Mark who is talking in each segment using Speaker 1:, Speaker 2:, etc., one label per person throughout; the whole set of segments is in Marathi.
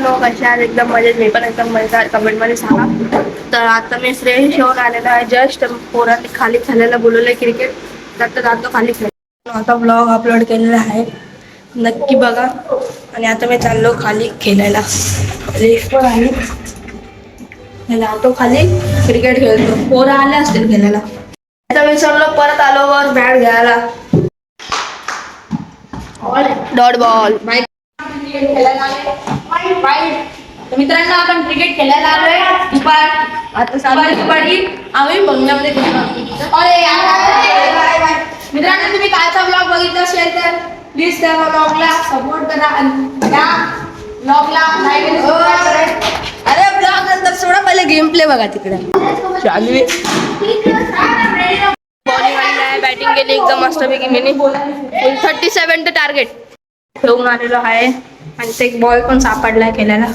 Speaker 1: लोक कशा आहेत एकदम मजेत. मी पण एकदम मजेदार. कमेंटमध्ये सांगा. तर आता मी फ्रेश होऊन आलेला आहे जस्ट. पोरांनी खाली खेळायला बोलवलंय क्रिकेट. तर जातो खाली खेळ. आता ब्लॉग अपलोड केलेला आहे, नक्की बघा. आणि आता मी चाललो खाली खेळायला. रेस पण आहे, जातो खाली क्रिकेट खेळतो. पोरं आले असतील खेळायला. आता मी चाललो परत आलो वर बॅट घ्यायला. डॉट बॉल
Speaker 2: मित्रांनो, आपण क्रिकेट खेळायला आलोय. आता दुपारी आम्ही बंगल्यामध्ये मित्रांनो, तुम्ही कालचा ब्लॉग बघितला असेल तर प्लीज त्या ब्लॉगला सपोर्ट करा आणि त्या ब्लॉगला अरे ब्लॉग नंतर सोडा, पहिले गेम प्ले बघा तिकडे.
Speaker 1: बॉलिंग आहे, बॅटिंग केली एकदम मस्तपैकी. मी 37 टार्गेट ठेवून आलेलो आहे. आणि ते एक बॉल पण सापडलाय खेळायला.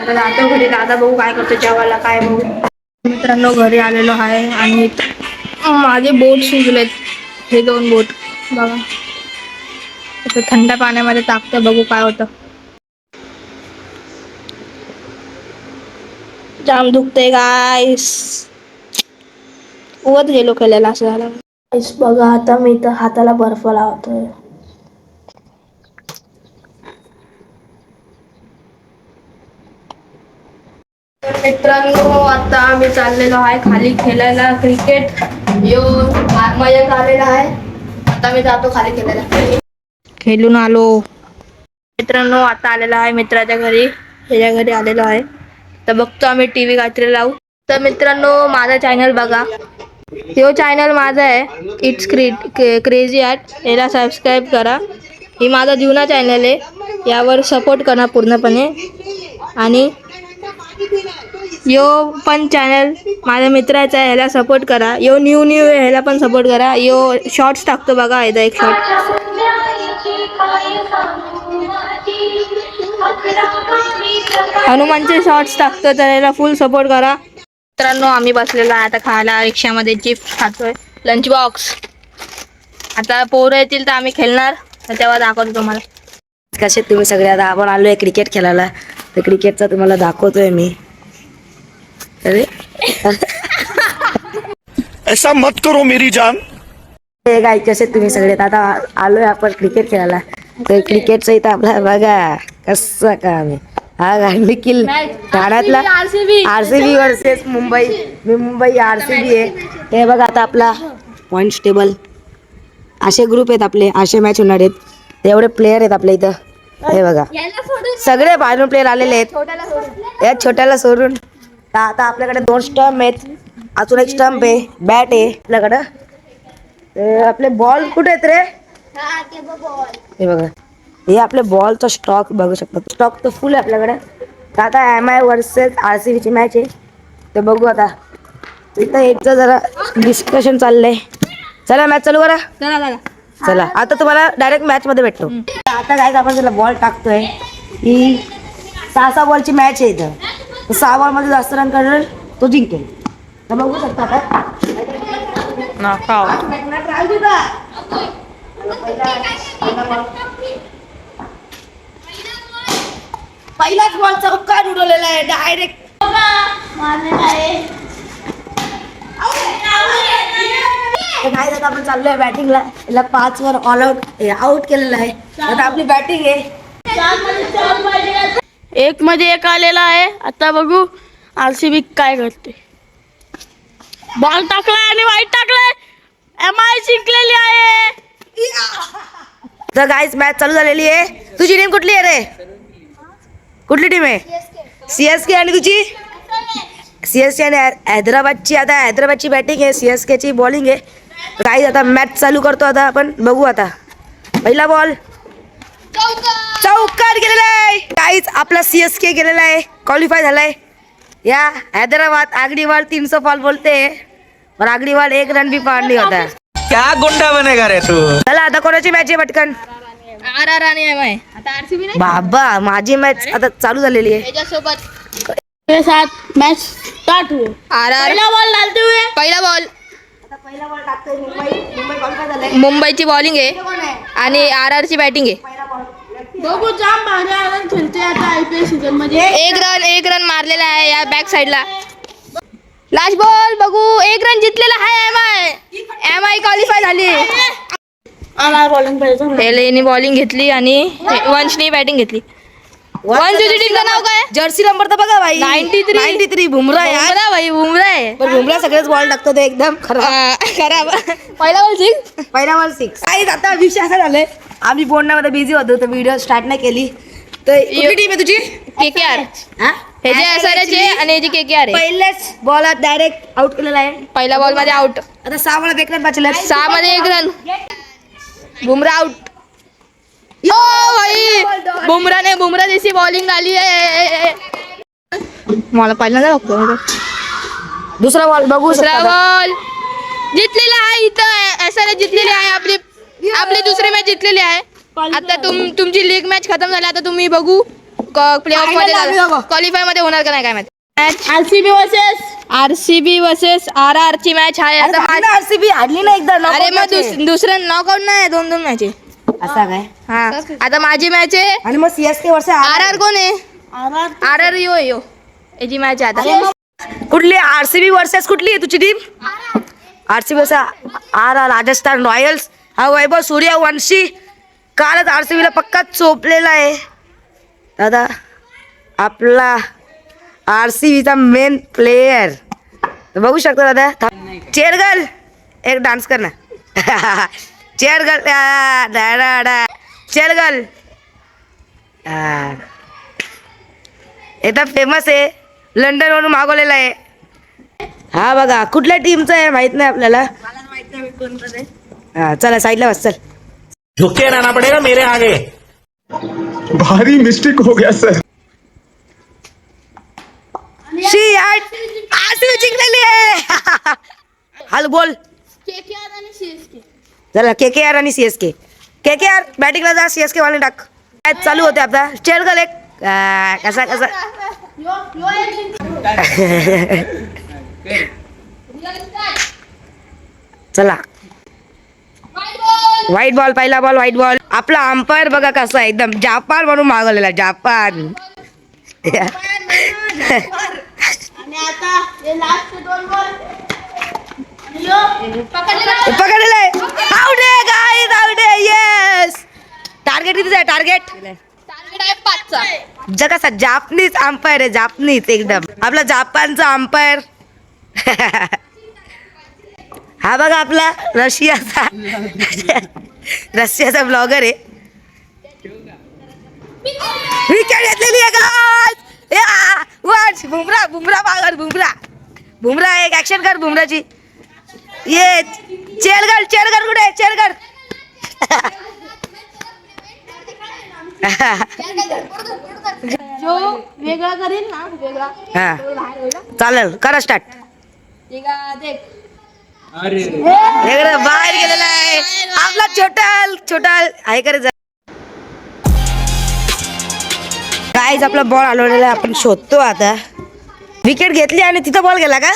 Speaker 1: आता जातो घरी. दादा बघू काय करतो जेवायला काय बघू. मित्रांनो घरी आलेलो आहे आणि माझे बोट शिजलेत. हे 2 बोट बघा. आता थंड पाण्यामध्ये टाकतो, बघू काय होतं. जाम दुखते गाईस. उगत गेलो खेळायला असं झालं. बघा आता मी तर हाताला बर्फ लावतोय. तर मित्रांनो, आता मी चाललेलो आहे खाली खेळायला क्रिकेट. मजा आलेला आहे. आता मी जातो खाली खेळायला. खेळून आलो. मित्रांनो, आता आलेला आहे मित्राच्या घरी. त्याच्या घरी आलेलो आहे. तर बघतो आम्ही टीव्ही काहीतरी लावू. तर मित्रांनो, माझा चॅनल बघा. तो चॅनल माझा आहे, इट्स क्रेझी आर्ट. याला सबस्क्राईब करा. ही माझा जुना चॅनल आहे, यावर सपोर्ट करा पूर्णपणे. आणि यो पण चॅनल माझ्या मित्राचा आहे, ह्याला सपोर्ट करा. यो न्यू आहे, ह्याला पण सपोर्ट करा. यो शॉर्ट्स टाकतो बघा, एकदा एक शॉर्ट. हनुमानचे शॉर्ट्स टाकतो, तर याला फुल सपोर्ट करा. मित्रांनो, आम्ही बसलेलो आहे आता खायला रिक्षामध्ये. चिप्स खातोय, लंच बॉक्स. आता पोरं येतील तर आम्ही खेळणार, तर तेव्हा दाखवतो तुम्हाला.
Speaker 3: कसे तुम्ही सगळे. आता आपण आलोय क्रिकेट खेळायला, तर क्रिकेटचा तुम्हाला दाखवतोय मी. अरे
Speaker 4: ऐसा मत करो मेरी जान.
Speaker 3: हे काय कसे तुम्ही सगळे. आता आलोय आपण क्रिकेट खेळायला, तर क्रिकेटचं इथं आपला बघा कसं का आम्ही. हा निखिल ठाण्यातला RCB वर्सेस मुंबई RCB आहे. हे बघा आता आपला पॉईंट्स टेबल. असे ग्रुप आहेत आपले, असे मॅच होणार आहेत. एवढे प्लेयर आहेत आपल्या इथं. हे बघा सगळे बाहेरून प्लेयर आलेले आहेत, या छोट्याला सोडून. आता आपल्याकडे 2 स्टंप आहेत, अजून एक स्टंप आहे, बॅट आहे आपल्याकडं. आपले बॉल कुठे आहेत रे. हे बघा, हे आपले बॉलचा स्टॉक बघू शकता. स्टॉक तर फुल आहे आपल्याकडे. तर आता MI वर्सेस RCB ची मॅच आहे, ते बघू. आता इथं एकचं जरा डिस्कशन चाललंय. चला मॅच चालू करा. चला आता तुम्हाला डायरेक्ट मॅच मध्ये भेटतो. आता काय आपण त्याला बॉल टाकतोय. ही 6 बॉलची मॅच आहे इथं. 6 बॉल मध्ये जास्त रन करेल तो जिंकेल. तर बघू शकता आता. पहिलाच बॉल चौकार उडवलेला आहे डायरेक्ट. काय आता आपण चाललोय बॅटिंगला. याला 5 वर ऑल आउट केलेलं आहे. आता आपली बॅटिंग आहे.
Speaker 1: 1 मध्ये 1 आलेला आहे. आता बघू RCB काय करते. बॉल टाकलाय आणि वाईट टाकलाय. MI जिंकलेली आहे.
Speaker 3: तर गाईज मॅच चालू झालेली आहे. तुझी टीम कुठली आहे रे. कुठली टीम आहे. CSK. आणि तुझी CSK आणि हैदराबादची. आता हैदराबादची बॅटिंग आहे, CSK ची बॉलिंग आहे. गाईज आता मॅच चालू करतो. आता आपण बघू. आता पहिला बॉल चौकार गेलेला आहे. गाईज आपला CSK गेलेला आहे, क्वालिफाय झालाय. या हैदराबाद आगडीवाल 300 बॉल बोलते, और आगडीवाल 1 रन भी पार नहीं होता.
Speaker 4: क्या गुंडा बनेगा रे तू.
Speaker 3: चला आता कोणाची मॅच आहे पटकन.
Speaker 1: RR आणि MI. आता RCB नाही
Speaker 3: बाबा माझी मॅच आता चालू झालेली आहे.
Speaker 1: त्याच्यासोबत के साथ मैच स्टार्ट हुए. पहला बॉल डालते हुए. पहिला बॉल मुंबईची बॉलिंग आहे आणि RR ची बॅटिंग आहे.
Speaker 2: बघू जाम भारी आनंद खेळते आता IPL सीझन मध्ये.
Speaker 1: एक रन मारलेला आहे या बॅक साइडला. लास्ट बॉल बघू, एक रन जिंकलेला आहे. एम आय क्वालिफाय झाली.
Speaker 2: आम्हाला बॉलिंग पाहिजे.
Speaker 1: एलेनी बॉलिंग घेतली आणि वंशनी बॅटिंग घेतली. वंशची टीमचं नाव काय?
Speaker 3: जर्सी नंबर तर बघा भाई
Speaker 1: 93
Speaker 3: बुमरा यार.
Speaker 1: बुमरा भाई, बुमरा आहे.
Speaker 3: पण बुमरा सगळेच बॉल टाकतो ते एकदम
Speaker 1: खराब. पहिला बॉल सिक्स.
Speaker 3: पहिला बॉल 6. काही आता विषय असा झालाय, आम्ही बोलण्यामध्ये बिझी होतो तर व्हिडिओ स्टार्ट नाही केली. तर कुठली टीम आहे तुझी?
Speaker 1: KKR.
Speaker 3: हा?
Speaker 1: हे जे SRH आहे आणि हे जे KKR आहे.
Speaker 3: पहिल्याच बॉलात डायरेक्ट आउट केलेला आहे.
Speaker 1: पहिल्या बॉल मध्ये आउट.
Speaker 3: आता 6 बॉलात 1 रन बचले.
Speaker 1: 6 मध्ये 1 रन. बुमरा आउट. यो भाई, बुमरा जैसी बॉलिंग आली आहे. मला पहिल्यांदा बघतो.
Speaker 3: दुसरा बॉल बघू
Speaker 1: दुसरा
Speaker 3: शकता.
Speaker 1: बॉल जिंकलेला आहे. इथं SRH जिंकलेली आहे. आपली दुसरी मॅच जिंकलेली आहे. आता तुमची लीग मॅच खतम झाली. आता तुम्ही बघू प्ले ऑफ मध्ये क्वालिफाय मध्ये होणार का नाही काय मॅच. RCB वर्सेस RR ची मॅच आहे. आता
Speaker 3: RCB हारली ना एकदा.
Speaker 1: अरे मग दुसरं नॉकआउट नाही, 2 मॅच आहे.
Speaker 3: असा काय?
Speaker 1: हा, आता माझी मॅच आहे.
Speaker 3: आणि मग CSK वर्सेस
Speaker 1: RR कोण आहे? RR यो याची मॅच आहे आता.
Speaker 3: कुठली RCB वर्सेस कुठली आहे तुझी team? RCB versus RR Rajasthan Royals. हा वैभव सूर्यवंशी कालच RCB ला पक्का चोपलेला आहे. दादा आपला RCBचा मेन प्लेयर बघू शकतो दादा. चेअर गर्ल एक डान्स कर ना. चेअर गर्ल चेअर गर्ल एकदम फेमस आहे. लंडन वरून मागवलेला आहे. हा बघा कुठल्या टीमचा आहे माहित नाही आपल्याला. हा चला साईडला बस. चल
Speaker 4: झुक के रहना पड़ेगा मेरे आगे.
Speaker 5: भारी मिस्टेक हो गया सर.
Speaker 3: RCB जिंकलेली आहे. हाल बोल. चला KKR आणि CSK. KKR बॅटिंगला जा, CSK वाले टाक. मॅच चालू होते आपला. चेअर गर्ल एक कसा चला व्हाईट बॉल. पहिला बॉल व्हाईट बॉल. आपला अंपायर बघा कसा आहे, एकदम जापान म्हणून मागवलेला. जापान.
Speaker 2: आणि आता हे लास्ट 2 बॉल
Speaker 3: पकडलेला आहे. आउट आहे गाईज, आउट आहे. येस. टार्गेट कितीच आहे? टार्गेट
Speaker 1: आहे 5चा.
Speaker 3: जगाचा जापनीज अंपायर आहे. जापनीज एकदम आपला जापानचा अंपायर. हा बघा आपला रशियाचा ब्लॉगर आहे. विकेट घेतलेली आहे गाइस. बुमरा एक ऍक्शन कर बुमराची. ये चेअर कर कुठे? चेअर कर.
Speaker 2: जो वेगळा करेल ना वेगळा
Speaker 3: हा चालेल, करा स्टार्ट.
Speaker 2: देख
Speaker 3: इकडे बाहेर गेलेला आहे आपला छोटा आहे करे. गाईज आपला बॉल हलवलेला आहे. आपण शोधतो आता. विकेट घेतली आणि तिथं बॉल गेला का?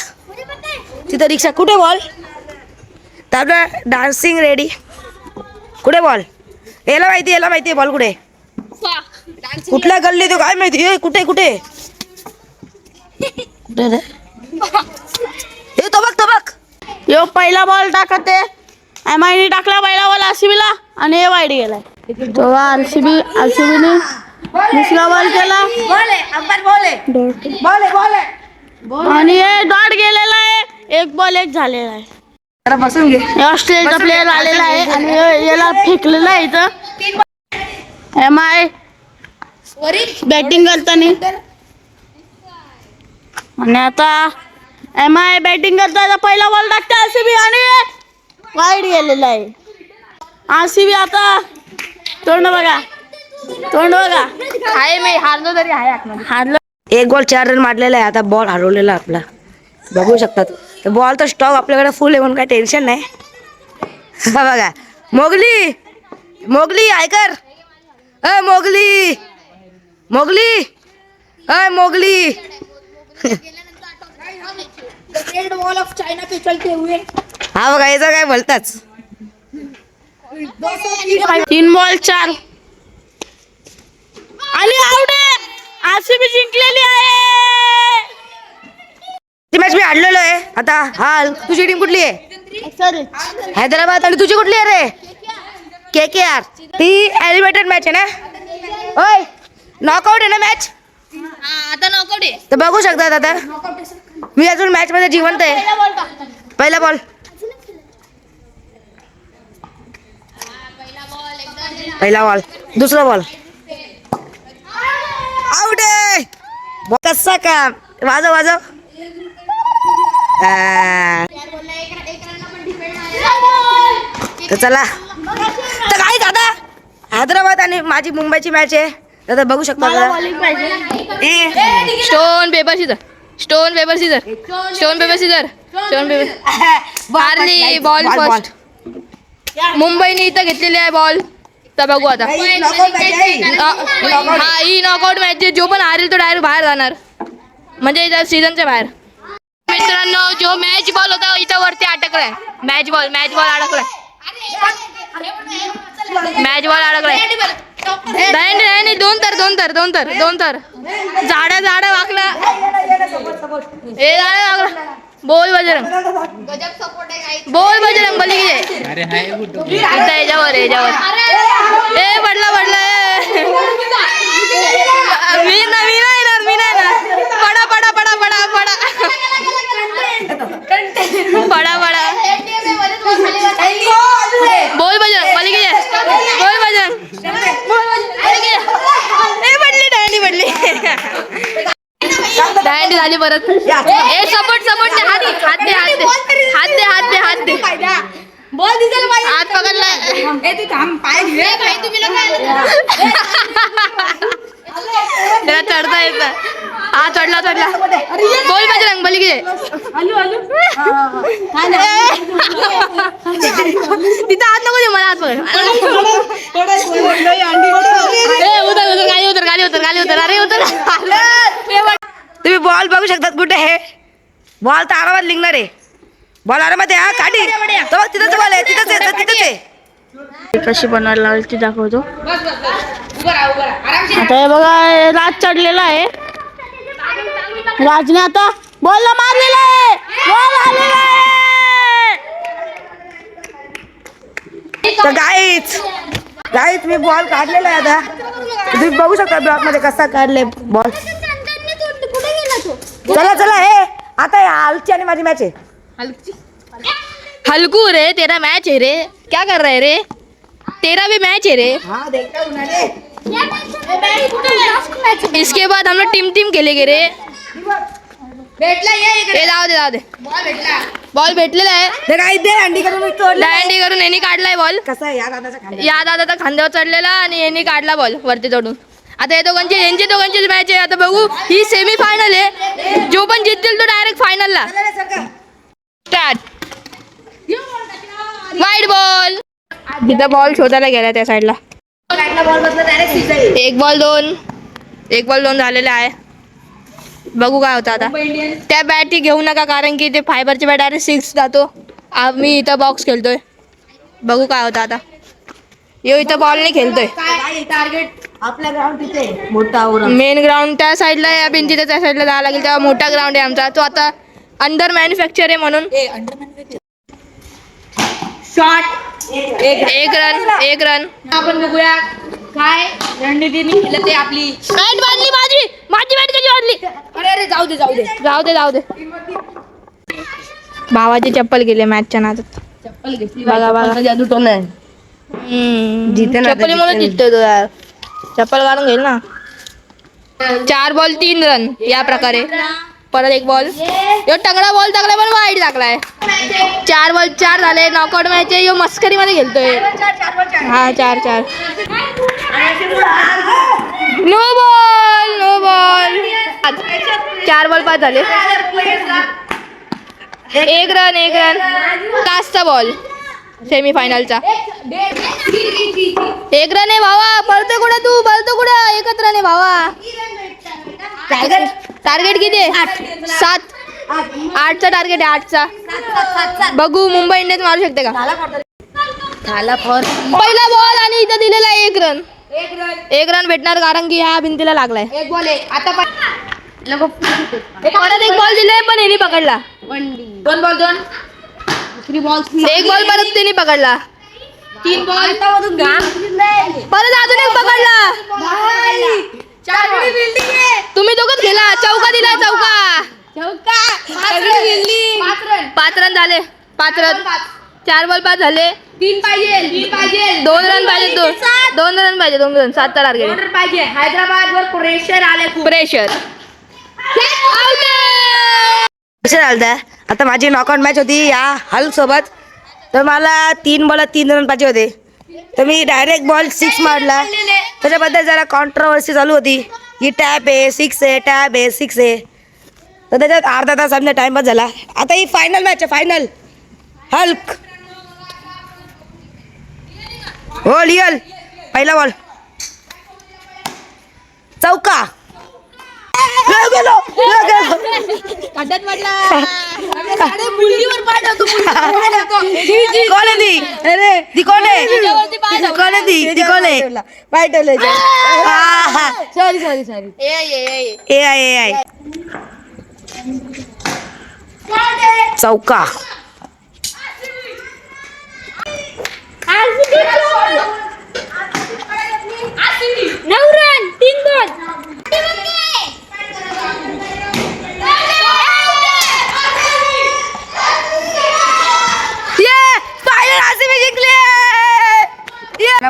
Speaker 3: तिथं रिक्षा. कुठे बॉल? तर आपला डान्सिंग रेडी. कुठे बॉल? याला माहिती बॉल कुठे? कुठल्या गल्ली तो काय माहिती. कुठे तो बघ.
Speaker 2: यो पहिला बॉल टाकते. MI ने टाकला पहिला बॉल RCB ला आणि हे वाईट गेलाय. तो RCB ने दुसरा बॉल केला आणि हे डॉट गेलेला आहे. 1 बॉल 1 झालेला आहे.
Speaker 3: जरा बसून घे.
Speaker 2: ऑस्ट्रेलियाचा प्लेअर आलेला आहे आणि याला फेकलेला आहे इथं. MI बॅटिंग करताना आणि आता MI बॅटिंग करता. पहिला बॉल टाकते RCB आणि वाईट गेलेला आहे. RCB आता तोंड बघा.
Speaker 1: आहे मी हारलो तरी आहे आतमध्ये.
Speaker 2: हारलं.
Speaker 3: 1 बॉल 4 रन मारलेला आहे. आता बॉल हरवलेला आपला बघू शकतात. बॉल तर स्टॉक आपल्याकडे फुल आहे म्हणून काही टेन्शन नाही. हा बघा मोगली ऐकर. मोगली
Speaker 2: वॉल ऑफ चायना पे चलते हुए.
Speaker 3: हा बघा याचं काय बोलताच.
Speaker 2: 3 बॉल 4. आणि आउट आरसीबी जिंकलेली आहे.
Speaker 3: ती मॅच मी हारलेलो आहे. आता हाल तुझी टीम कुठली आहे? हैदराबाद. आणि तुझी कुठली आहे रे? KKR. ती एलिमिनेटेड मॅच आहे ना? होय नॉकआउट आहे ना मॅच?
Speaker 1: आता नॉकआउट आहे.
Speaker 3: तर बघू शकतात आता मी अजून मॅच मध्ये जिवंत आहे. पहिला बॉल दुसरा बॉल आउट आहे. कसा काम वाजव वाजव. तर चला तर काय दादा हैदराबाद आणि माझी मुंबईची मॅच आहे. दादा बघू शकता
Speaker 1: stone paper scissor stone paper scissor stone paper scissor stone paper हारली बॉल फर्स्ट. मुंबईने इथं घेतलेली आहे बॉल. तर बघू आता. हा ही नॉकआउट मॅच आहे. जो पण हारेल तो डायरेक्ट बाहेर जाणार म्हणजे सीझनच्या बाहेर. मित्रांनो जो मॅच बॉल होता इथं वरती अटकलाय. मॅच बॉल अडकलाय. मॅच बॉल अडकलाय. नाही दोन तर झाडा वाकला. ए झाडा वाकला. बोल बजरंग बली याच्यावर ए पडला मी नाही येणार. पडा बोल बजरंग बली बोल बजरंग पडली दांडी झाली परत. ए सपोर्ट हात दे
Speaker 2: बॉल दिसेल पाहिजे.
Speaker 1: हात पकडला.
Speaker 2: ए तू थांब पाय घे.
Speaker 1: त्याला चढता येतं. हा चढला बोल बजरंग बली तिथं हात नको दे मला. हात पकड. गाली उतर अरे उतर.
Speaker 3: तुम्ही बॉल बघू शकतात कुठे आहे. बॉल तर आरामात लिंगणार आहे. बॉल आरामात आहे. हा काढी तिथंच बॉल आहे. तिथंच आहे.
Speaker 1: कशी बनवायला लागेल ती दाखवतो. आता हे बघा राज चढलेला आहे. राजने आता बॉलला मारलेला आहे. बॉल आलेला आहे.
Speaker 3: तर गाईच मी बॉल काढलेला आहे. आता तुम्ही बघू शकता ब्लॉक मध्ये कसा काढले बॉल. चला हे आता हलची आणि माझी मॅच आहे.
Speaker 1: हल्कू रे तेरा मैच है रे. क्या कर रहा है रे. तेरा भी मैच है रे. इसके बाद हम लोग टीम खेलेंगे रे. जाऊ दे बॉल भेटलेला आहे.
Speaker 3: दांडी
Speaker 1: करून यांनी काढलाय बॉल.
Speaker 3: कसा
Speaker 1: या दादा खांद्यावर चढलेला आणि यांनी काढला बॉल वरती चढून. आता यांची दोघांची मॅच आहे. आता बघू ही सेमी फायनल आहे. जो पण जिंकेल तो डायरेक्ट फायनलला. स्टार्ट. Wide ball. तिथं बॉल शोधायला गेला त्या साईडला. एक बॉल दोन झालेला आहे. बघू काय होतं आता. त्या बॅटी घेऊ नका कारण की ते फायबरची बॅट डायरेक्ट 6 जातो. आम्ही इथं बॉक्स खेळतोय. बघू काय होतं आता. इथं बॉल नाही खेळतोय.
Speaker 3: आपल्या ग्राउंड तिथे मोठा
Speaker 1: मेन ग्राउंड त्या साईडला आहे. या भिंतीच्या त्या साईडला जावं लागेल. तेव्हा मोठा ग्राउंड आहे आमचा. तो आता अंडर मॅन्युफॅक्चर आहे म्हणून.
Speaker 2: शॉट.
Speaker 1: एक रन.
Speaker 2: आपण बघूया काय रणनीतीने केलं ते. आपली
Speaker 1: बॅट बांधली माझी बॅट कशी बांधली.
Speaker 2: अरे जाऊ दे.
Speaker 1: भावाची चप्पल गेली मॅचच्या नादात.
Speaker 2: चप्पल घेतली.
Speaker 1: बघा
Speaker 3: जादू तो नाही.
Speaker 1: चप्पल म्हणून जिंकतोय तो यार. चप्पल काढून घेईल ना. 4 बॉल 3 रन या प्रकारे. परत एक बॉल टंगडा बॉल टाकलाय पण वाईट टाकलाय. 4 बॉल 4 झाले. नॉकआउट मॅच आहे. मस्करी मध्ये खेळतोय. हा 4 नो बॉल 4 बॉल 5 झाले. एक रन कासचा बॉल सेमी फायनलचा. एक रन आहे भावा. पळतो कुठं एकच रन आहे भावा. टार्गेट किती आहे. 7 8चा टार्गेट आहे. 8चा. बघू मुंबई इंडियन्स मारू शकते का. पहिला बॉल आणि इथं दिलेला 1 रन. 1 रन भेटणार कारण की ह्या भिंतीला लागलाय.
Speaker 2: एक बॉल आहे आता
Speaker 1: परत एक बॉल दिलाय पण यांनी पकडला.
Speaker 2: 2 बॉल 2 दुसरी बॉल
Speaker 1: 1 बॉल परत त्यांनी पकडला.
Speaker 2: 3 बॉल
Speaker 1: परत अजून एक पकडला. तुम्ही दोघंच खेळा. चौका दिला चौका. 5 रन झाले. 5 रन 4 बॉल 5 झाले.
Speaker 2: 3 पाहिजे
Speaker 1: 2 रन पाहिजे. 2 रन पाहिजे. 2 रन 7 टार्गेट.
Speaker 2: ऑर्डर पाहिजे. हैदराबाद वर प्रेशर आले खूप.
Speaker 1: प्रेशर.
Speaker 3: कसं झालं आता माझी नॉकआउट मॅच होती या हल सोबत. तर मला 3 बॉलात 3 रन पाहिजे होते. तर मी डायरेक्ट बॉल 6 मारला. त्याच्याबद्दल जरा कॉन्ट्रोवर्सी चालू होती की टॅप आहे 6 आहे टॅप आहे 6 आहे. तर त्याच्यात अर्धा तास आमचा टाइमपास झाला. आता ही फायनल मॅच आहे. फायनल हल्क हो लियल पहिला बॉल चौका गेलो.
Speaker 1: खड्ड्यात पडला.
Speaker 2: मुलीवर पाठवतो
Speaker 3: कोण आहे ती? अरे ती कोण आहे? कोण आहे ती कोण आहे? पाय ठेवलं. सॉरी ए आय चौका.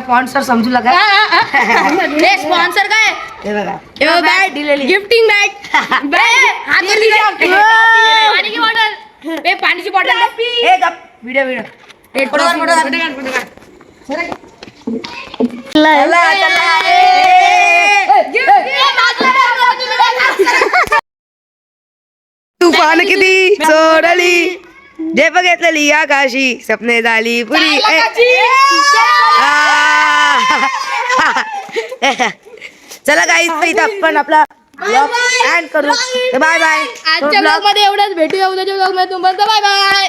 Speaker 3: स्पॉन्सर समजू लागा.
Speaker 1: स्पॉन्सर काय
Speaker 3: हे बघा
Speaker 1: बॅट
Speaker 3: दिलेली.
Speaker 1: Gifting bat. पाण्याची बॉटल. पाण्याची बॉटल.
Speaker 3: हे गप व्हिडिओ तुफान किती सोडली जे बघितलेली आकाशी स्वप्ने झाली पुरी. चला गाईस इथं आपण आपला ब्लॉग एंड करू. Bye bye.
Speaker 1: आजच्या ब्लॉग मध्ये एवढंच. भेटूया उद्याच्या ब्लॉग मध्ये. तुम्हाला बाय बाय.